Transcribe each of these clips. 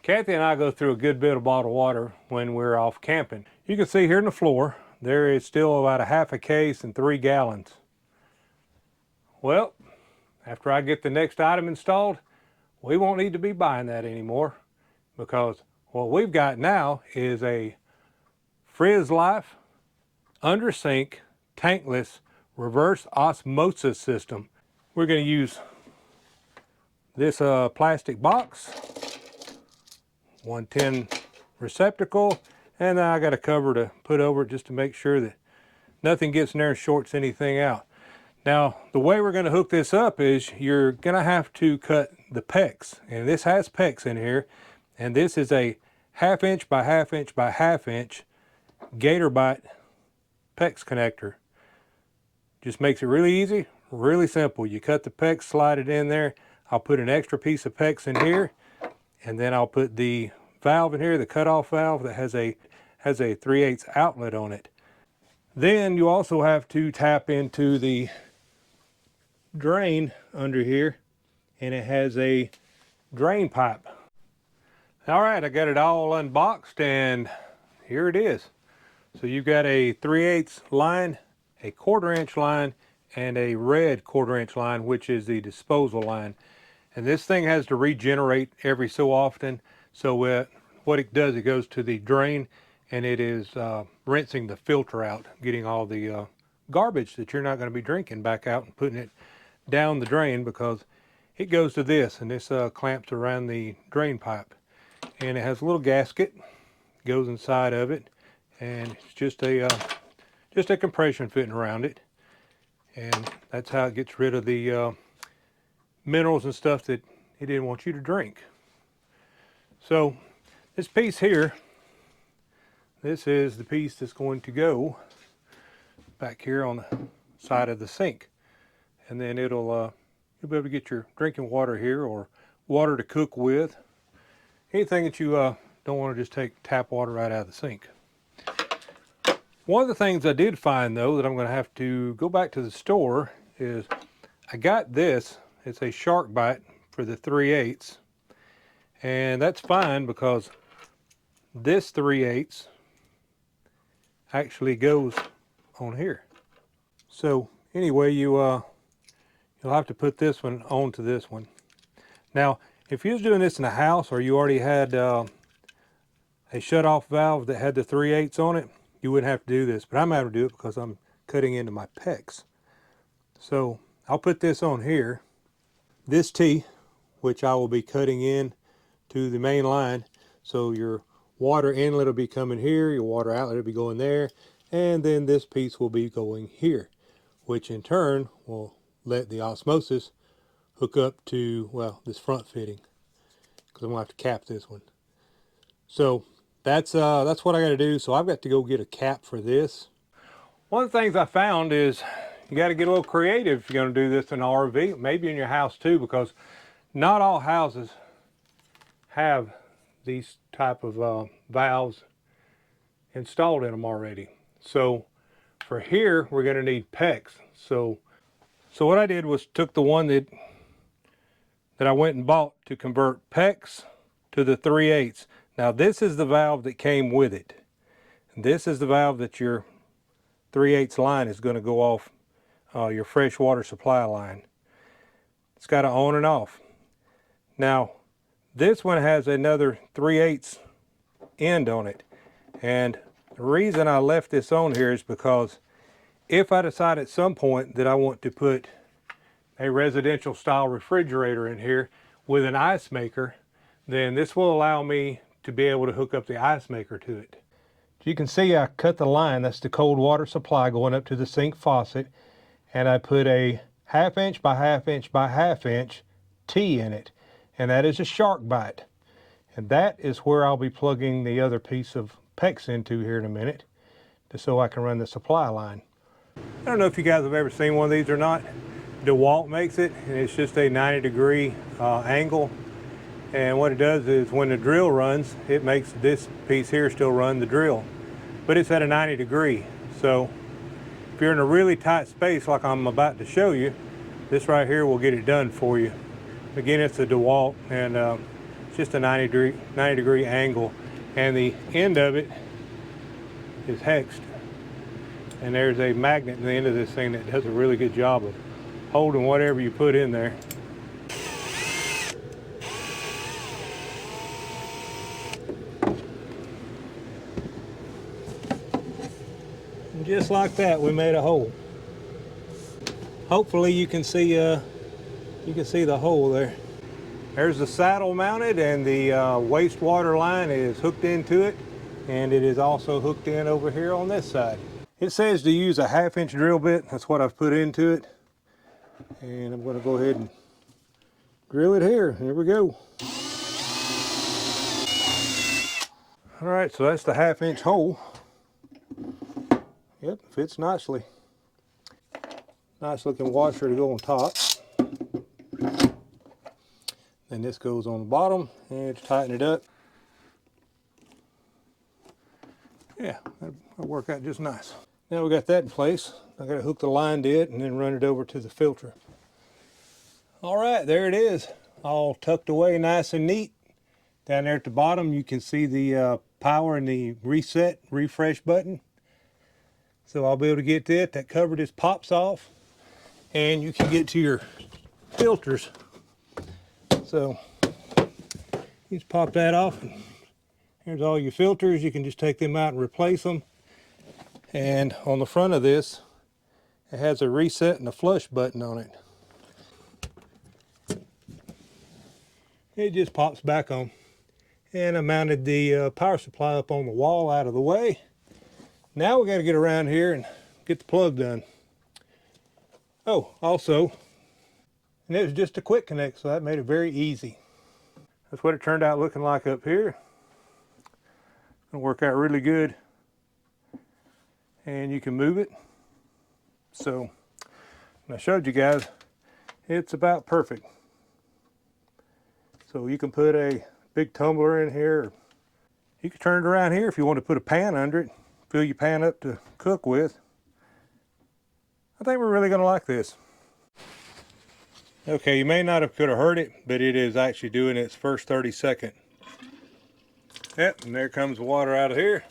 Kathy and I go through a good bit of bottled water when we're off camping. You can see here on the floor, there is still about a half a case and 3 gallons. Well, after I get the next item installed, we won't need to be buying that anymore, because what we've got now is a Frizzlife under sink tankless reverse osmosis system. We're going to use this plastic box, 110 receptacle, and then I got a cover to put over it just to make sure that nothing gets in there and shorts anything out. Now, the way we're going to hook this up is you're going to have to cut the PEX, and this has PEX in here, and this is a 1/2 inch by 1/2 inch by 1/2 inch gator bite PEX connector. Just makes it really easy, really simple. You cut the PEX, slide it in there. I'll put an extra piece of PEX in here, and then I'll put the valve in here, the cutoff valve that has a 3/8 outlet on it. Then you also have to tap into the drain under here, and it has a drain pipe. All right, I got it all unboxed, and here it is. So you've got a 3/8 line, a 1/4 inch line, and a red 1/4 inch line, which is the disposal line. And this thing has to regenerate every so often. So what it does, it goes to the drain, and it is rinsing the filter out, getting all the garbage that you're not going to be drinking back out and putting it down the drain, because it goes to this, and this clamps around the drain pipe. And it has a little gasket, goes inside of it, and it's just a compression fitting around it. And that's how it gets rid of the minerals and stuff that it didn't want you to drink. So this piece here, this is the piece that's going to go back here on the side of the sink. And then you'll be able to get your drinking water here, or water to cook with. Anything that you don't want to just take tap water right out of the sink. One of the things I did find, though, that I'm going to have to go back to the store is I got this. It's a shark bite for the 3/8, and that's fine because this 3/8 actually goes on here. So anyway, you'll have to put this one onto this one. Now, if you was doing this in a house, or you already had a shut-off valve that had the 3/8 on it, you wouldn't have to do this. But I'm having to do it because I'm cutting into my PEX. So I'll put this on here. This T, which I will be cutting in to the main line. So your water inlet will be coming here, your water outlet will be going there, and then this piece will be going here, which in turn will let the osmosis hook up to, well, this front fitting, because I'm going to have to cap this one. So that's what I got to do. So I've got to go get a cap for this. One of the things I found is you got to get a little creative if you're going to do this in an RV, maybe in your house too, because not all houses have these type of valves installed in them already. So for here, we're going to need PEX. So what I did was took the one that I went and bought to convert PEX to the 3/8. Now this is the valve that came with it. And this is the valve that your 3/8 line is going to go off your fresh water supply line. It's got an on and off. Now this one has another 3/8 end on it. And the reason I left this on here is because if I decide at some point that I want to put a residential style refrigerator in here with an ice maker, then this will allow me to be able to hook up the ice maker to it. You can see I cut the line, that's the cold water supply going up to the sink faucet, and I put a 1/2 inch by 1/2 inch by 1/2 inch T in it, and that is a shark bite. And that is where I'll be plugging the other piece of PEX into here in a minute, just so I can run the supply line. I don't know if you guys have ever seen one of these or not. DeWalt makes it, and it's just a 90-degree angle. And what it does is when the drill runs, it makes this piece here still run the drill. But it's at a 90-degree. So if you're in a really tight space like I'm about to show you, this right here will get it done for you. Again, it's a DeWalt, and It's just a 90 degree angle, and the end of it is hexed. And there's a magnet in the end of this thing that does a really good job of holding whatever you put in there. And just like that, we made a hole. Hopefully you can see the hole there. There's the saddle mounted, and the wastewater line is hooked into it, and it is also hooked in over here on this side. It says to use a 1/2 inch drill bit. That's what I've put into it, and I'm going to go ahead and drill it here. Here we go. All right, so that's the 1/2 inch hole. Yep, fits nicely. Nice looking washer to go on top. Then this goes on the bottom, and to tighten it up. Yeah, that'll work out just nice. Now we got that in place. I got to hook the line to it and then run it over to the filter. All right, there it is, all tucked away nice and neat. Down there at the bottom you can see the power and the reset, refresh button. So I'll be able to get to it. That cover just pops off, and you can get to your filters. So you just pop that off, and here's all your filters. You can just take them out and replace them. And on the front of this, it has a reset and a flush button on it. It just pops back on. And I mounted the power supply up on the wall out of the way. Now we got to get around here and get the plug done. Oh, also, and it was just a quick connect, so that made it very easy. That's what it turned out looking like up here. It'll work out really good. And you can move it. So, when I showed you guys, it's about perfect. So you can put a big tumbler in here. You can turn it around here if you want to put a pan under it. Fill your pan up to cook with. I think we're really going to like this. Okay, you may not have could have heard it, but it is actually doing its first 30-second. Yep, and there comes the water out of here.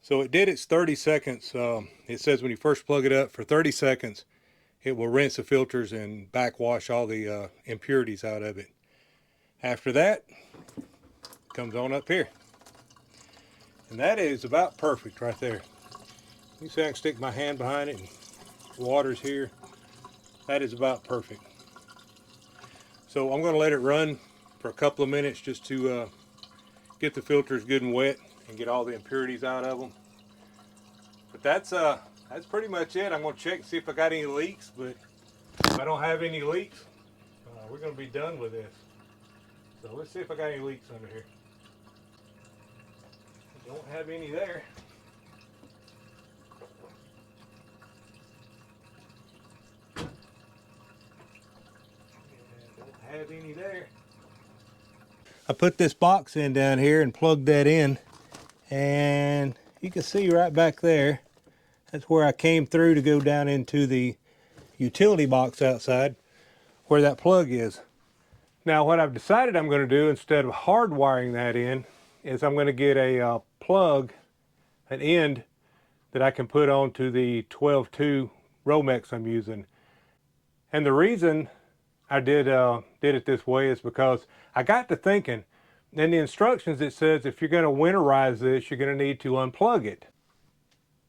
So it did its 30 seconds. It says when you first plug it up for 30 seconds, it will rinse the filters and backwash all the impurities out of it. After that, it comes on up here. And that is about perfect right there. You see I can stick my hand behind it and the water's here. That is about perfect. So I'm going to let it run for a couple of minutes just to get the filters good and wet and get all the impurities out of them. But that's pretty much it. I'm going to check and see if I got any leaks, but if I don't have any leaks, we're going to be done with this. So let's see if I got any leaks under here. I don't have any there. Don't have any there. I put this box in down here and plugged that in, and you can see right back there, that's where I came through to go down into the utility box outside where that plug is. Now what I've decided I'm going to do, instead of hard wiring that in, is I'm going to get a plug, an end that I can put onto the 12-2 Romex I'm using. And the reason I did it this way is because I got to thinking, in the instructions it says if you're going to winterize this, you're going to need to unplug it.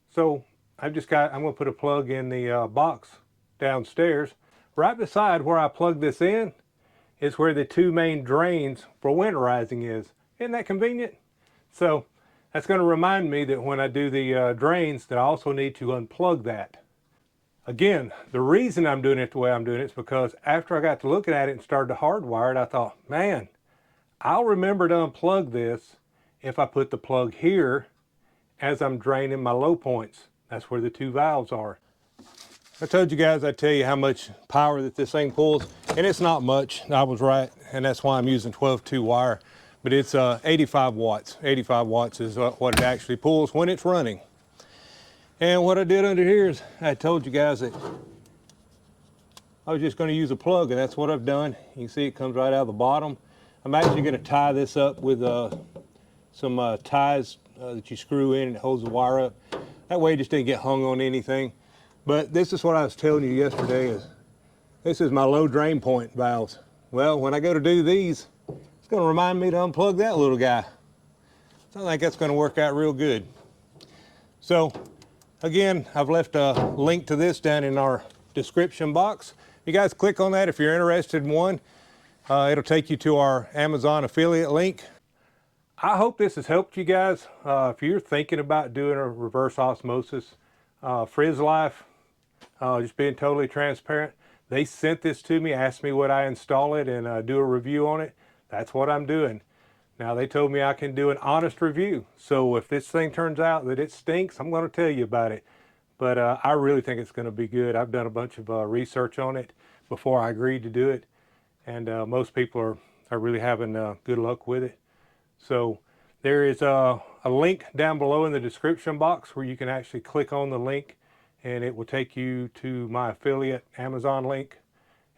So I'm going to put a plug in the box downstairs. Right beside where I plug this in is where the two main drains for winterizing is. Isn't that convenient? So that's going to remind me that when I do the drains that I also need to unplug that. Again, the reason I'm doing it the way I'm doing it is because after I got to looking at it and started to hardwire it, I thought, man, I'll remember to unplug this if I put the plug here as I'm draining my low points. That's where the two valves are. I told you guys I'd tell you how much power that this thing pulls, and it's not much. I was right, and that's why I'm using 12-2 wire. But it's 85 watts. 85 watts is what it actually pulls when it's running. And what I did under here is I told you guys that I was just going to use a plug, and that's what I've done. You can see it comes right out of the bottom. I'm actually going to tie this up with some ties that you screw in and it holds the wire up. That way it just didn't get hung on anything. But this is what I was telling you yesterday, is this is my low drain point valves. Well, when I go to do these, it's going to remind me to unplug that little guy. So I think that's going to work out real good. So again, I've left a link to this down in our description box. You guys click on that if you're interested in one. It'll take you to our Amazon affiliate link. I hope this has helped you guys. If you're thinking about doing a reverse osmosis, Frizzlife, just being totally transparent, they sent this to me, asked me would I install it and do a review on it. That's what I'm doing. Now they told me I can do an honest review. So if this thing turns out that it stinks, I'm going to tell you about it. But I really think it's going to be good. I've done a bunch of research on it before I agreed to do it. And most people are really having good luck with it. So there is a link down below in the description box where you can actually click on the link and it will take you to my affiliate Amazon link.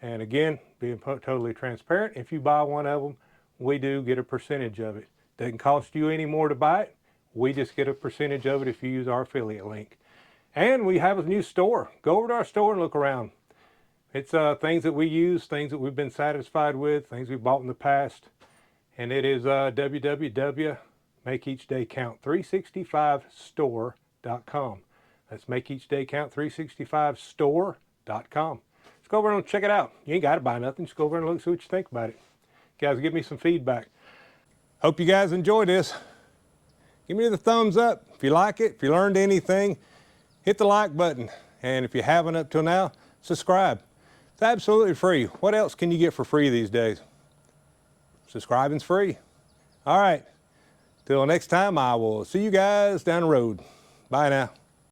And again, being totally transparent, if you buy one of them, we do get a percentage of it. Doesn't cost you any more to buy it. We just get a percentage of it if you use our affiliate link. And we have a new store. Go over to our store and look around. It's things that we use, things that we've been satisfied with, things we've bought in the past. And it is www.makeeachdaycount365store.com. That's makeeachdaycount365store.com. Just go over and check it out. You ain't got to buy nothing. Just go over and look, see what you think about it. Guys, give me some feedback. Hope you guys enjoyed this. Give me the thumbs up if you like it. If you learned anything, hit the like button. And if you haven't up till now, subscribe. It's absolutely free. What else can you get for free these days? Subscribing's free. All right. Till next time, I will see you guys down the road. Bye now.